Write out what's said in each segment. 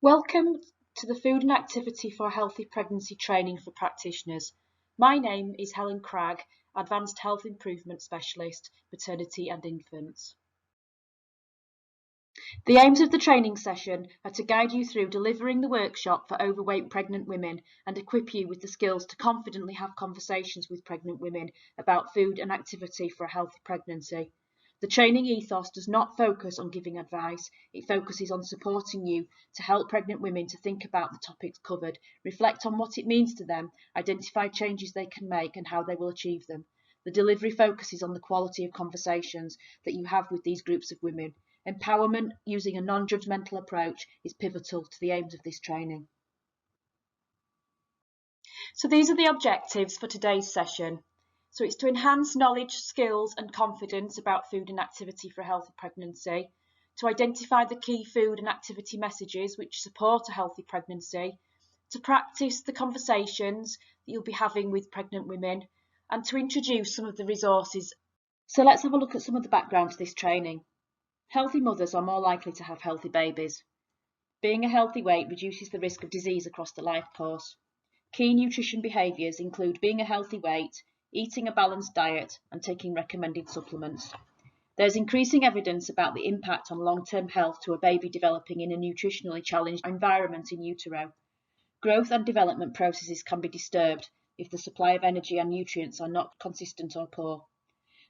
Welcome to the Food and Activity for Healthy Pregnancy training for practitioners. My name is Helen Cragg, Advanced Health Improvement Specialist, Maternity and Infants. The aims of the training session are to guide you through delivering the workshop for overweight pregnant women and equip you with the skills to confidently have conversations with pregnant women about food and activity for a healthy pregnancy. The training ethos does not focus on giving advice, it focuses on supporting you to help pregnant women to think about the topics covered, reflect on what it means to them, identify changes they can make and how they will achieve them. The delivery focuses on the quality of conversations that you have with these groups of women. Empowerment using a non-judgmental approach is pivotal to the aims of this training. So these are the objectives for today's session. So it's to enhance knowledge, skills and confidence about food and activity for a healthy pregnancy, to identify the key food and activity messages which support a healthy pregnancy, to practice the conversations that you'll be having with pregnant women, and to introduce some of the resources. So let's have a look at some of the background to this training. Healthy mothers are more likely to have healthy babies. Being a healthy weight reduces the risk of disease across the life course. Key nutrition behaviours include being a healthy weight, eating a balanced diet and taking recommended supplements. There's increasing evidence about the impact on long-term health to a baby developing in a nutritionally challenged environment in utero. Growth and development processes can be disturbed if the supply of energy and nutrients are not consistent or poor.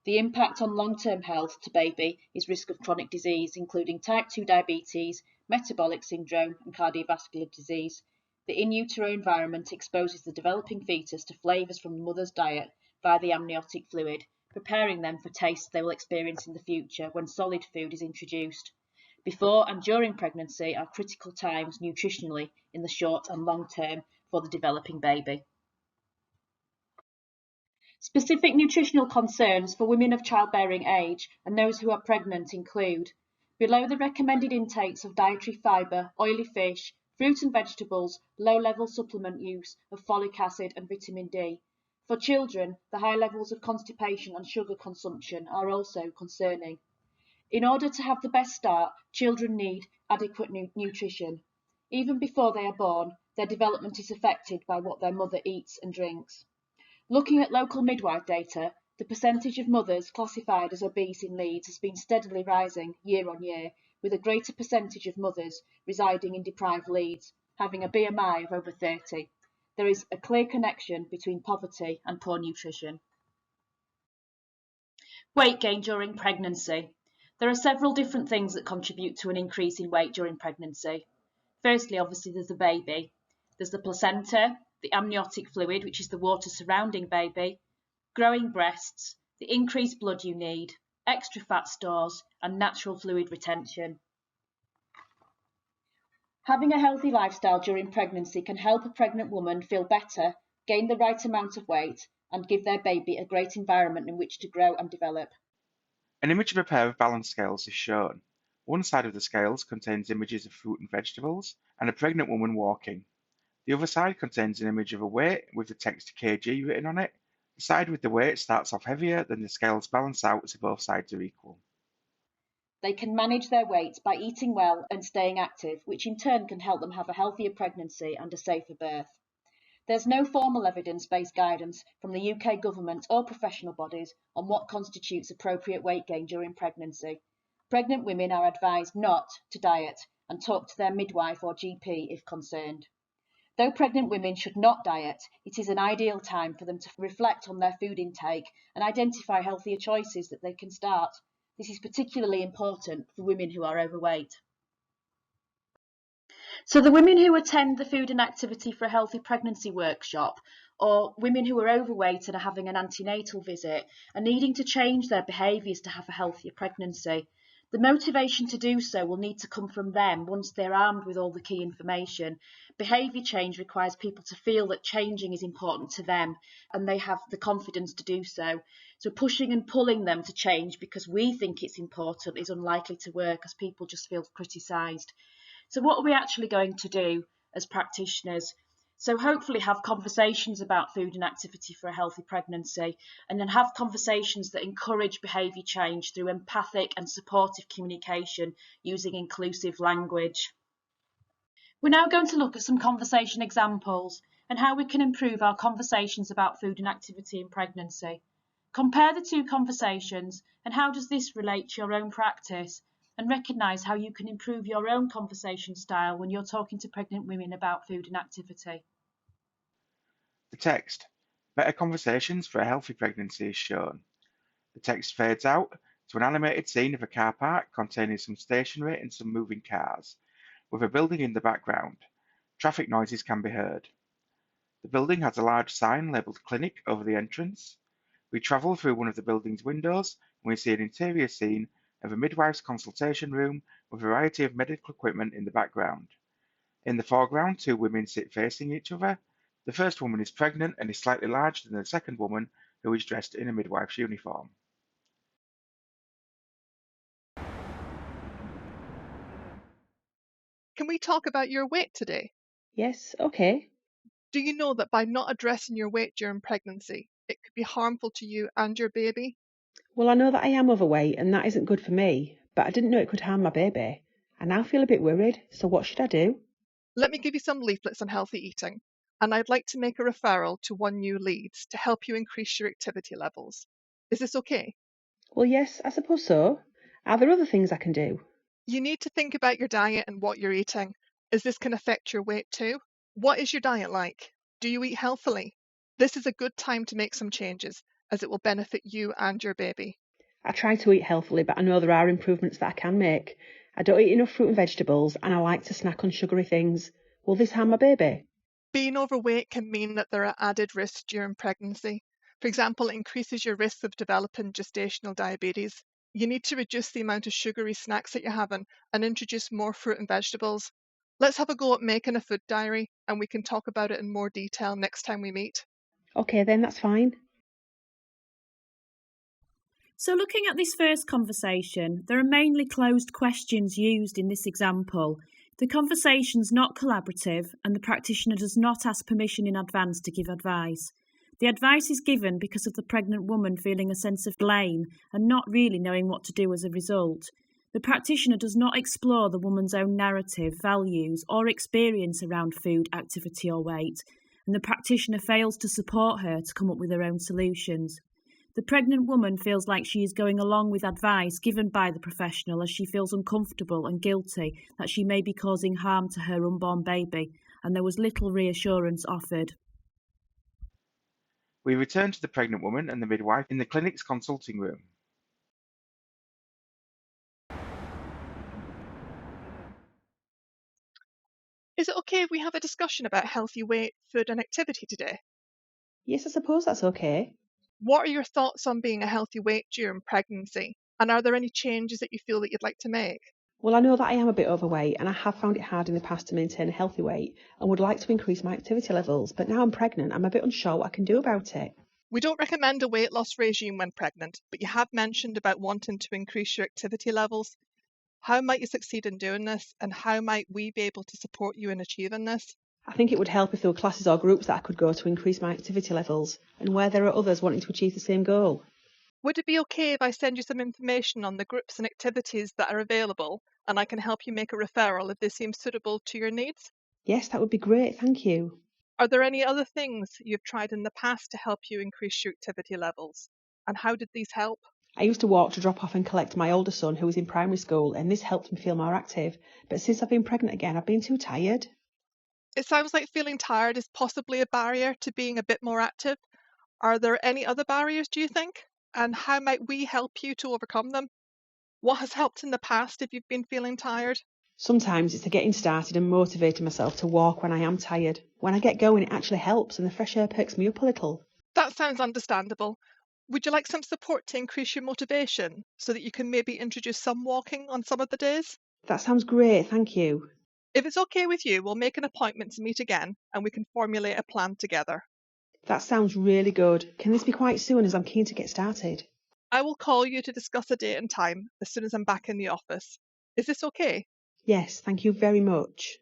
The impact on long-term health to baby is risk of chronic disease, including type 2 diabetes, metabolic syndrome and cardiovascular disease. The in utero environment exposes the developing fetus to flavours from the mother's diet via the amniotic fluid, preparing them for tastes they will experience in the future when solid food is introduced. Before and during pregnancy are critical times nutritionally in the short and long term for the developing baby. Specific nutritional concerns for women of childbearing age and those who are pregnant include below the recommended intakes of dietary fibre, oily fish, fruit and vegetables, low-level supplement use of folic acid and vitamin D. For children, the high levels of constipation and sugar consumption are also concerning. In order to have the best start, children need adequate nutrition. Even before they are born, their development is affected by what their mother eats and drinks. Looking at local midwife data, the percentage of mothers classified as obese in Leeds has been steadily rising year on year, with a greater percentage of mothers residing in deprived Leeds, having a BMI of over 30. There is a clear connection between poverty and poor nutrition. Weight gain during pregnancy. There are several different things that contribute to an increase in weight during pregnancy. Firstly, obviously, there's the baby. There's the placenta, the amniotic fluid, which is the water surrounding baby, growing breasts, the increased blood you need, extra fat stores, and natural fluid retention. Having a healthy lifestyle during pregnancy can help a pregnant woman feel better, gain the right amount of weight, and give their baby a great environment in which to grow and develop. An image of a pair of balance scales is shown. One side of the scales contains images of fruit and vegetables and a pregnant woman walking. The other side contains an image of a weight with the text kg written on it. The side with the weight starts off heavier, then the scales balance out so both sides are equal. They can manage their weight by eating well and staying active, which in turn can help them have a healthier pregnancy and a safer birth. There's no formal evidence-based guidance from the UK government or professional bodies on what constitutes appropriate weight gain during pregnancy. Pregnant women are advised not to diet and talk to their midwife or GP if concerned. Though pregnant women should not diet, it is an ideal time for them to reflect on their food intake and identify healthier choices that they can start. This is particularly important for women who are overweight. So the women who attend the Food and Activity for a Healthy Pregnancy workshop, or women who are overweight and are having an antenatal visit, are needing to change their behaviours to have a healthier pregnancy. The motivation to do so will need to come from them once they're armed with all the key information. Behaviour change requires people to feel that changing is important to them and they have the confidence to do so. So pushing and pulling them to change because we think it's important is unlikely to work as people just feel criticised. So what are we actually going to do as practitioners? So hopefully have conversations about food and activity for a healthy pregnancy, and then have conversations that encourage behaviour change through empathic and supportive communication using inclusive language. We're now going to look at some conversation examples and how we can improve our conversations about food and activity in pregnancy. Compare the two conversations and how does this relate to your own practice, and recognise how you can improve your own conversation style when you're talking to pregnant women about food and activity. The text, better conversations for a healthy pregnancy is shown. The text fades out to an animated scene of a car park containing some stationery and some moving cars, with a building in the background. Traffic noises can be heard. The building has a large sign labelled Clinic over the entrance. We travel through one of the building's windows and we see an interior scene of a midwife's consultation room with a variety of medical equipment in the background. In the foreground, two women sit facing each other. The first woman is pregnant and is slightly larger than the second woman, who is dressed in a midwife's uniform. Can we talk about your weight today? Yes, okay. Do you know that by not addressing your weight during pregnancy, it could be harmful to you and your baby? Well, I know that I am overweight and that isn't good for me, but I didn't know it could harm my baby. I now feel a bit worried, so what should I do? Let me give you some leaflets on healthy eating, and I'd like to make a referral to one new Leeds to help you increase your activity levels. Is this okay? Well, yes, I suppose so. Are there other things I can do? You need to think about your diet and what you're eating, as this can affect your weight too. What is your diet like? Do you eat healthily? This is a good time to make some changes, as it will benefit you and your baby. I try to eat healthily, but I know there are improvements that I can make. I don't eat enough fruit and vegetables, and I like to snack on sugary things. Will this harm my baby? Being overweight can mean that there are added risks during pregnancy. For example, it increases your risk of developing gestational diabetes. You need to reduce the amount of sugary snacks that you're having and introduce more fruit and vegetables. Let's have a go at making a food diary, and we can talk about it in more detail next time we meet. Okay, then that's fine. So looking at this first conversation, there are mainly closed questions used in this example. The conversation's not collaborative and the practitioner does not ask permission in advance to give advice. The advice is given because of the pregnant woman feeling a sense of blame and not really knowing what to do as a result. The practitioner does not explore the woman's own narrative, values, or experience around food, activity, or weight, and the practitioner fails to support her to come up with her own solutions. The pregnant woman feels like she is going along with advice given by the professional as she feels uncomfortable and guilty that she may be causing harm to her unborn baby, and there was little reassurance offered. We return to the pregnant woman and the midwife in the clinic's consulting room. Is it okay if we have a discussion about healthy weight, food and activity today? Yes, I suppose that's okay. What are your thoughts on being a healthy weight during pregnancy? And are there any changes that you feel that you'd like to make? Well, I know that I am a bit overweight and I have found it hard in the past to maintain a healthy weight and would like to increase my activity levels, but now I'm pregnant, I'm a bit unsure what I can do about it. We don't recommend a weight loss regime when pregnant, but you have mentioned about wanting to increase your activity levels. How might you succeed in doing this, and how might we be able to support you in achieving this? I think it would help if there were classes or groups that I could go to increase my activity levels, and where there are others wanting to achieve the same goal. Would it be okay if I send you some information on the groups and activities that are available, and I can help you make a referral if they seem suitable to your needs? Yes, that would be great, thank you. Are there any other things you've tried in the past to help you increase your activity levels? And how did these help? I used to walk to drop off and collect my older son who was in primary school, and this helped me feel more active, but since I've been pregnant again, I've been too tired. It sounds like feeling tired is possibly a barrier to being a bit more active. Are there any other barriers, do you think? And how might we help you to overcome them? What has helped in the past if you've been feeling tired? Sometimes it's the getting started and motivating myself to walk when I am tired. When I get going, it actually helps and the fresh air perks me up a little. That sounds understandable. Would you like some support to increase your motivation so that you can maybe introduce some walking on some of the days? That sounds great, thank you. If it's okay with you, we'll make an appointment to meet again and we can formulate a plan together. That sounds really good. Can this be quite soon as I'm keen to get started? I will call you to discuss a date and time as soon as I'm back in the office. Is this okay? Yes, thank you very much.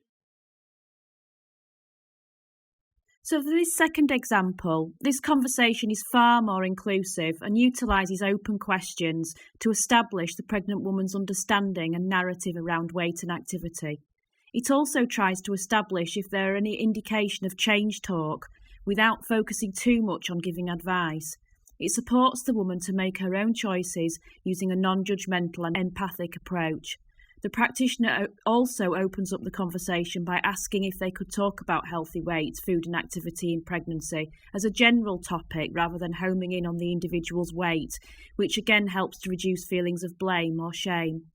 So for this second example, this conversation is far more inclusive and utilises open questions to establish the pregnant woman's understanding and narrative around weight and activity. It also tries to establish if there are any indication of change talk without focusing too much on giving advice. It supports the woman to make her own choices using a non-judgemental and empathic approach. The practitioner also opens up the conversation by asking if they could talk about healthy weight, food and activity in pregnancy as a general topic rather than homing in on the individual's weight, which again helps to reduce feelings of blame or shame.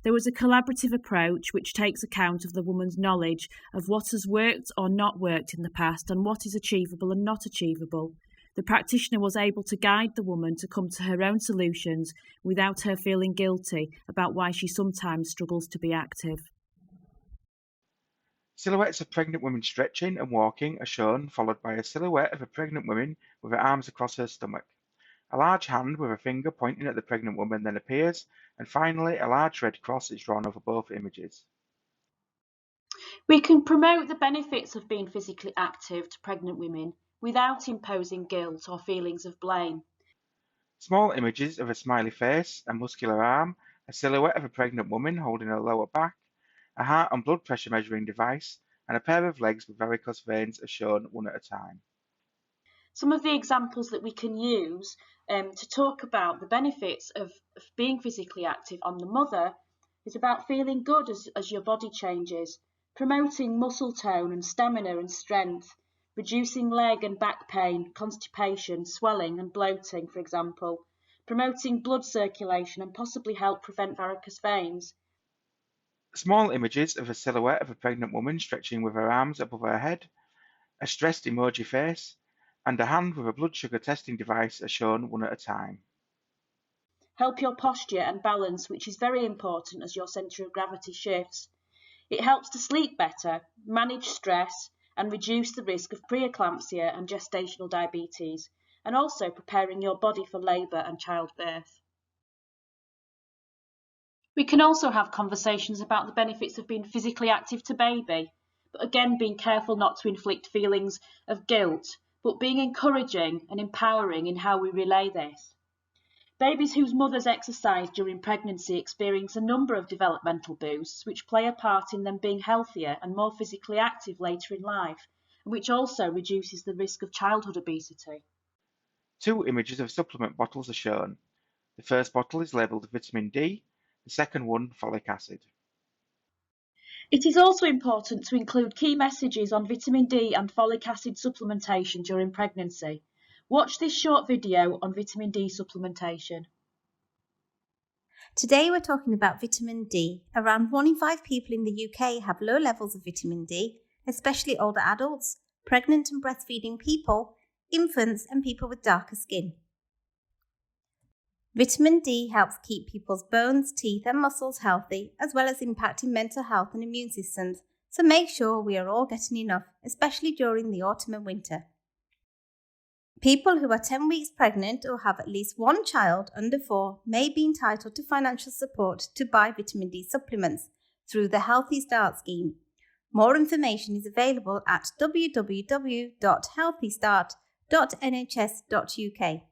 There was a collaborative approach which takes account of the woman's knowledge of what has worked or not worked in the past and what is achievable and not achievable. The practitioner was able to guide the woman to come to her own solutions without her feeling guilty about why she sometimes struggles to be active. Silhouettes of pregnant women stretching and walking are shown, followed by a silhouette of a pregnant woman with her arms across her stomach. A large hand with a finger pointing at the pregnant woman then appears, and finally a large red cross is drawn over both images. We can promote the benefits of being physically active to pregnant women without imposing guilt or feelings of blame. Small images of a smiley face, a muscular arm, a silhouette of a pregnant woman holding her lower back, a heart and blood pressure measuring device, and a pair of legs with varicose veins are shown one at a time. Some of the examples that we can use to talk about the benefits of being physically active on the mother is about feeling good as your body changes, promoting muscle tone and stamina and strength, reducing leg and back pain, constipation, swelling and bloating, for example, promoting blood circulation and possibly help prevent varicose veins. Small images of a silhouette of a pregnant woman stretching with her arms above her head, a stressed emoji face, and a hand with a blood sugar testing device are shown one at a time. Help your posture and balance, which is very important as your centre of gravity shifts. It helps to sleep better, manage stress, and reduce the risk of preeclampsia and gestational diabetes, and also preparing your body for labour and childbirth. We can also have conversations about the benefits of being physically active to baby, but again being careful not to inflict feelings of guilt, but being encouraging and empowering in how we relay this. Babies whose mothers exercise during pregnancy experience a number of developmental boosts which play a part in them being healthier and more physically active later in life, and which also reduces the risk of childhood obesity. 2 images of supplement bottles are shown. The first bottle is labelled vitamin D, the second one folic acid. It is also important to include key messages on vitamin D and folic acid supplementation during pregnancy. Watch this short video on vitamin D supplementation. Today we're talking about vitamin D. Around 1 in 5 people in the UK have low levels of vitamin D, especially older adults, pregnant and breastfeeding people, infants and people with darker skin. Vitamin D helps keep people's bones, teeth and muscles healthy, as well as impacting mental health and immune systems, so make sure we are all getting enough, especially during the autumn and winter. People who are 10 weeks pregnant or have at least one child under 4 may be entitled to financial support to buy vitamin D supplements through the Healthy Start scheme. More information is available at www.healthystart.nhs.uk.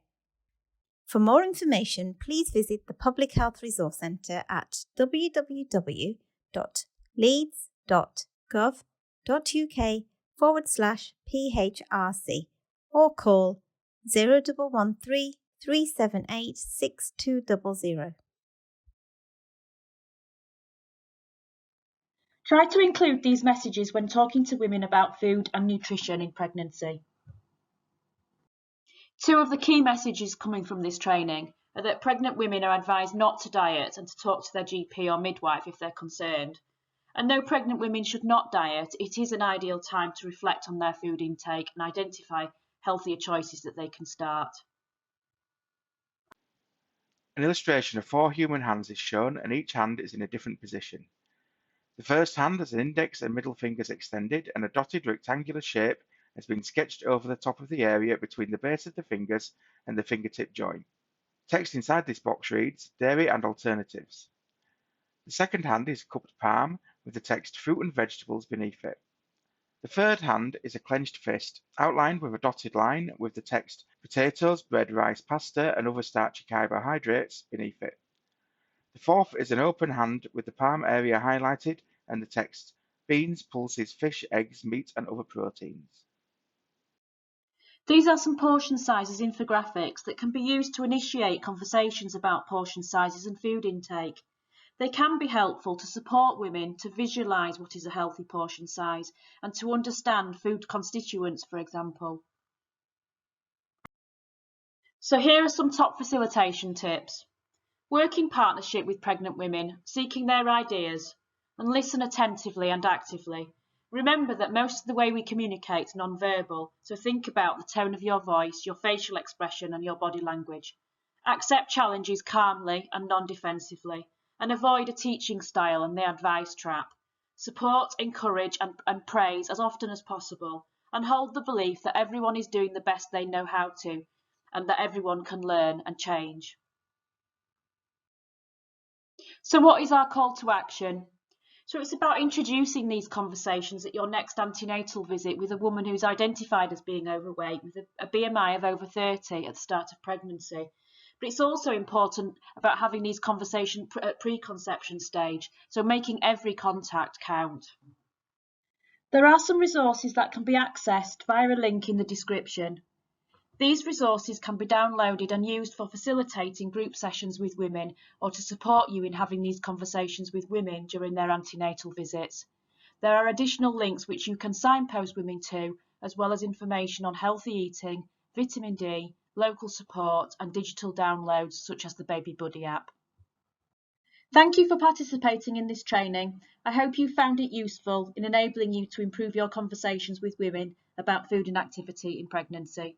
For more information, please visit the Public Health Resource Centre at www.leeds.gov.uk/PHRC or call 0113 378 6200. Try to include these messages when talking to women about food and nutrition in pregnancy. 2 of the key messages coming from this training are that pregnant women are advised not to diet and to talk to their GP or midwife if they're concerned. And though pregnant women should not diet, it is an ideal time to reflect on their food intake and identify healthier choices that they can start. An illustration of 4 human hands is shown, and each hand is in a different position. The first hand has an index and middle fingers extended, and a dotted rectangular shape has been sketched over the top of the area between the base of the fingers and the fingertip joint. Text inside this box reads, dairy and alternatives. The second hand is a cupped palm with the text fruit and vegetables beneath it. The third hand is a clenched fist, outlined with a dotted line with the text potatoes, bread, rice, pasta and other starchy carbohydrates beneath it. The fourth is an open hand with the palm area highlighted and the text beans, pulses, fish, eggs, meat and other proteins. These are some portion sizes infographics that can be used to initiate conversations about portion sizes and food intake. They can be helpful to support women to visualise what is a healthy portion size and to understand food constituents, for example. So here are some top facilitation tips. Work in partnership with pregnant women, seeking their ideas, and listen attentively and actively. Remember that most of the way we communicate is non-verbal, so think about the tone of your voice, your facial expression and your body language. Accept challenges calmly and non-defensively, and avoid a teaching style and the advice trap. Support, encourage and praise as often as possible, and hold the belief that everyone is doing the best they know how to, and that everyone can learn and change. So what is our call to action? So it's about introducing these conversations at your next antenatal visit with a woman who's identified as being overweight with a BMI of over 30 at the start of pregnancy. But it's also important about having these conversations at preconception stage, so making every contact count. There are some resources that can be accessed via a link in the description. These resources can be downloaded and used for facilitating group sessions with women or to support you in having these conversations with women during their antenatal visits. There are additional links which you can signpost women to, as well as information on healthy eating, vitamin D, local support and digital downloads such as the Baby Buddy app. Thank you for participating in this training. I hope you found it useful in enabling you to improve your conversations with women about food and activity in pregnancy.